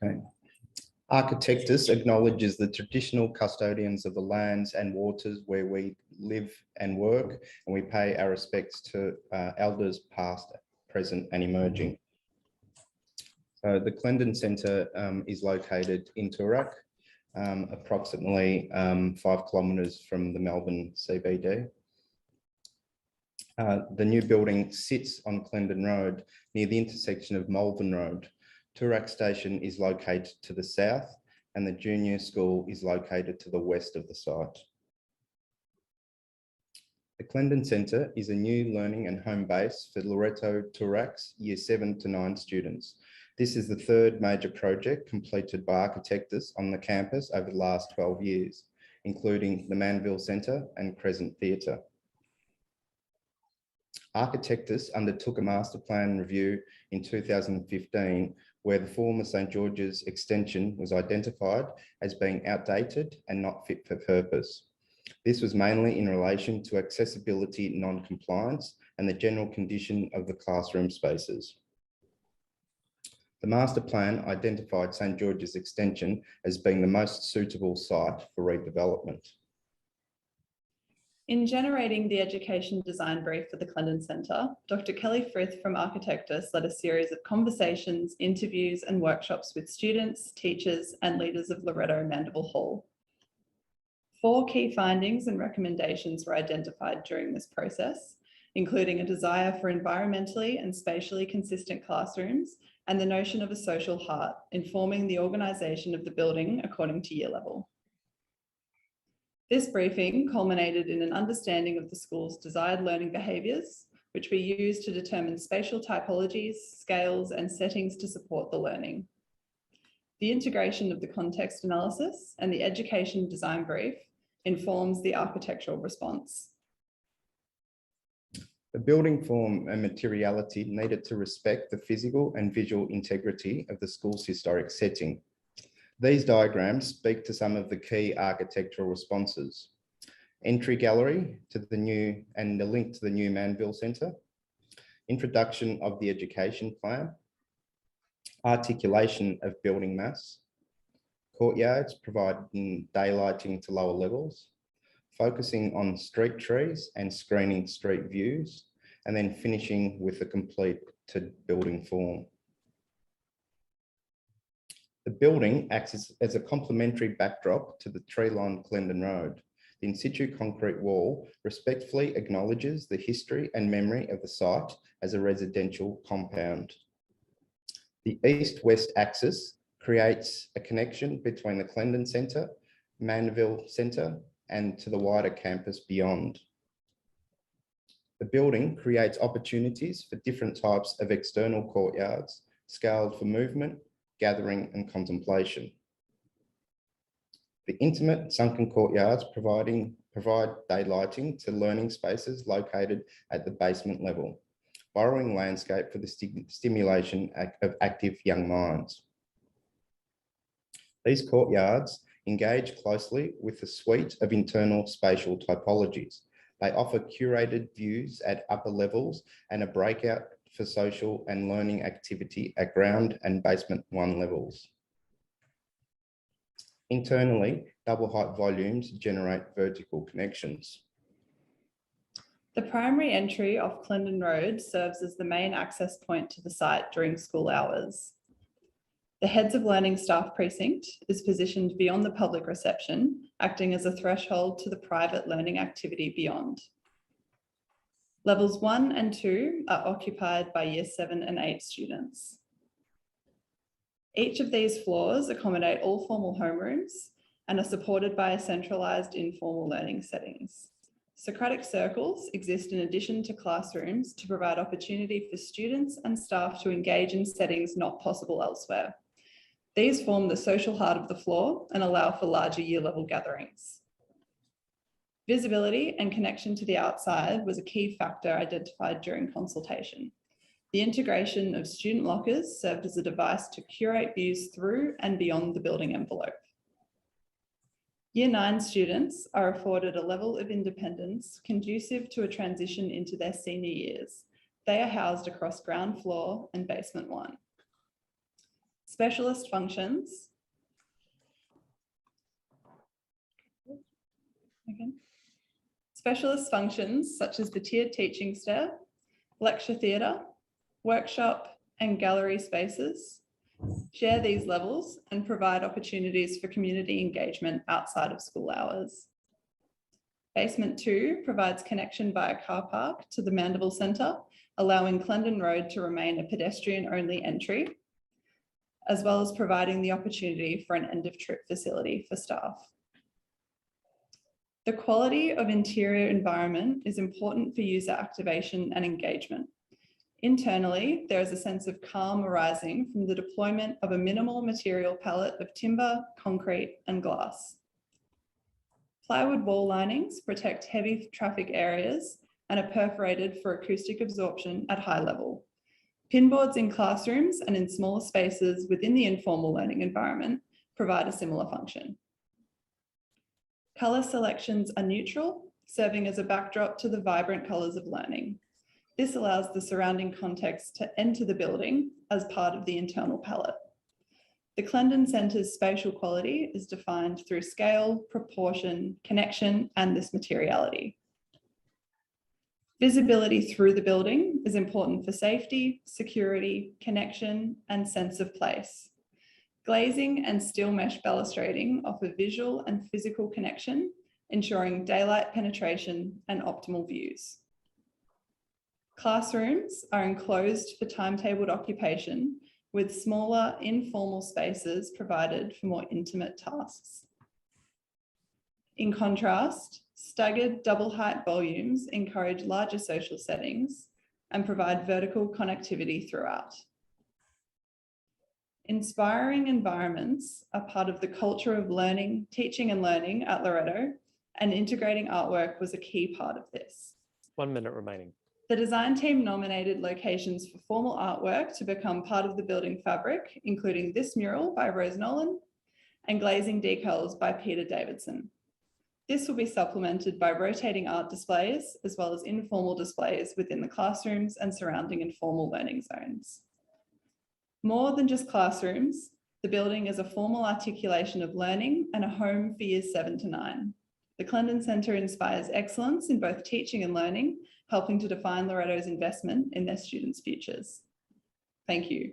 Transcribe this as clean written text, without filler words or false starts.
Okay. Architectus acknowledges the traditional custodians of the lands and waters where we live and work, and we pay our respects to elders past, present and emerging. So the Clendon Centre is located in Toorak, approximately 5 kilometres from the Melbourne CBD. The new building sits on Clendon Road near the intersection of Malvern Road. Toorak Station is located to the south and the junior school is located to the west of the site. The Clendon Centre is a new learning and home base for Loreto Toorak's Year 7 to 9 students. This is the third major project completed by Architectus on the campus over the last 12 years, including the Mandeville Centre and Crescent Theatre. Architectus undertook a master plan review in 2015 where the former St George's extension was identified as being outdated and not fit for purpose. This was mainly in relation to accessibility non-compliance and the general condition of the classroom spaces. The master plan identified St George's extension as being the most suitable site for redevelopment. In generating the education design brief for the Clendon Centre, Dr. Kelly Frith from Architectus led a series of conversations, interviews and workshops with students, teachers and leaders of Loreto Mandeville Hall. 4 key findings and recommendations were identified during this process, including a desire for environmentally and spatially consistent classrooms and the notion of a social heart, informing the organisation of the building according to year level. This briefing culminated in an understanding of the school's desired learning behaviours, which we use to determine spatial typologies, scales, and settings to support the learning. The integration of the context analysis and the education design brief informs the architectural response. The building form and materiality needed to respect the physical and visual integrity of the school's historic setting. These diagrams speak to some of the key architectural responses. Entry gallery to the new and the link to the new Mandeville Centre, introduction of the education plan, articulation of building mass, courtyards providing daylighting to lower levels, focusing on street trees and screening street views, and then finishing with the completed building form. The building acts as a complementary backdrop to the tree-lined Clendon Road. The in-situ concrete wall respectfully acknowledges the history and memory of the site as a residential compound. The east-west axis creates a connection between the Clendon Centre, Mandeville Centre, and to the wider campus beyond. The building creates opportunities for different types of external courtyards, scaled for movement, gathering and contemplation. The intimate sunken courtyards provide daylighting to learning spaces located at the basement level, borrowing landscape for the stimulation of active young minds. These courtyards engage closely with the suite of internal spatial typologies. They offer curated views at upper levels and a breakout for social and learning activity at ground and basement 1 levels. Internally, double height volumes generate vertical connections. The primary entry off Clendon Road serves as the main access point to the site during school hours. The Heads of Learning Staff Precinct is positioned beyond the public reception, acting as a threshold to the private learning activity beyond. Levels 1 and 2 are occupied by Year 7 and 8 students. Each of these floors accommodate all formal homerooms and are supported by a centralised informal learning settings. Socratic circles exist in addition to classrooms to provide opportunity for students and staff to engage in settings not possible elsewhere. These form the social heart of the floor and allow for larger year level gatherings. Visibility and connection to the outside was a key factor identified during consultation. The integration of student lockers served as a device to curate views through and beyond the building envelope. Year 9 students are afforded a level of independence conducive to a transition into their senior years. They are housed across ground floor and basement 1. Specialist functions. Okay. Specialist functions such as the tiered teaching stair, lecture theatre, workshop and gallery spaces share these levels and provide opportunities for community engagement outside of school hours. Basement 2 provides connection via car park to the Mandeville Centre, allowing Clendon Road to remain a pedestrian-only entry, as well as providing the opportunity for an end-of-trip facility for staff. The quality of interior environment is important for user activation and engagement. Internally, there is a sense of calm arising from the deployment of a minimal material palette of timber, concrete, and glass. Plywood wall linings protect heavy traffic areas and are perforated for acoustic absorption at high level. Pinboards in classrooms and in smaller spaces within the informal learning environment provide a similar function. Colour selections are neutral, serving as a backdrop to the vibrant colours of learning. This allows the surrounding context to enter the building as part of the internal palette. The Clendon Centre's spatial quality is defined through scale, proportion, connection, and this materiality. Visibility through the building is important for safety, security, connection, and sense of place. Glazing and steel mesh balustrading offer visual and physical connection, ensuring daylight penetration and optimal views. Classrooms are enclosed for timetabled occupation, with smaller informal spaces provided for more intimate tasks. In contrast, staggered double height volumes encourage larger social settings and provide vertical connectivity throughout. Inspiring environments are part of the culture of learning, teaching and learning at Loreto, and integrating artwork was a key part of this. 1 minute remaining. The design team nominated locations for formal artwork to become part of the building fabric, including this mural by Rose Nolan and glazing decals by Peter Davidson. This will be supplemented by rotating art displays, as well as informal displays within the classrooms and surrounding informal learning zones. More than just classrooms, the building is a formal articulation of learning and a home for years 7 to 9. The Clendon Centre inspires excellence in both teaching and learning, helping to define Loreto's investment in their students' futures. Thank you.